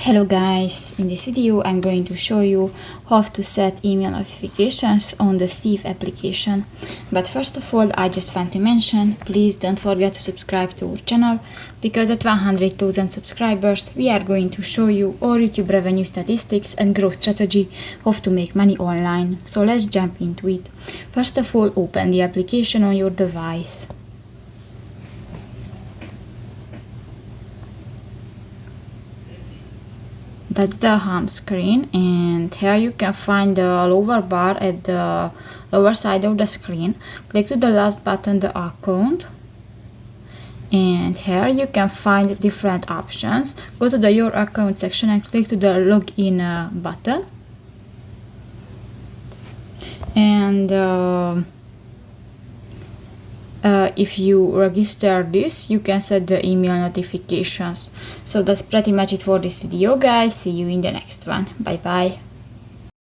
Hello guys, in this video I'm going to show you how to set email notifications on the CEWE application. But first of all, I just want to mention, please don't forget to subscribe to our channel, because at 100,000 subscribers we are going to show you our YouTube revenue statistics and growth strategy, how to make money online. So let's jump into it. First of all, open the application on your device. That's the home screen, and here you can find the lower bar at the lower side of the screen. Click to the last button, the account, and here you can find different options. Go to the your account section and click to the login button, and if you register this, you can set the email notifications. So that's pretty much it for this video, guys. See you in the next one. Bye bye.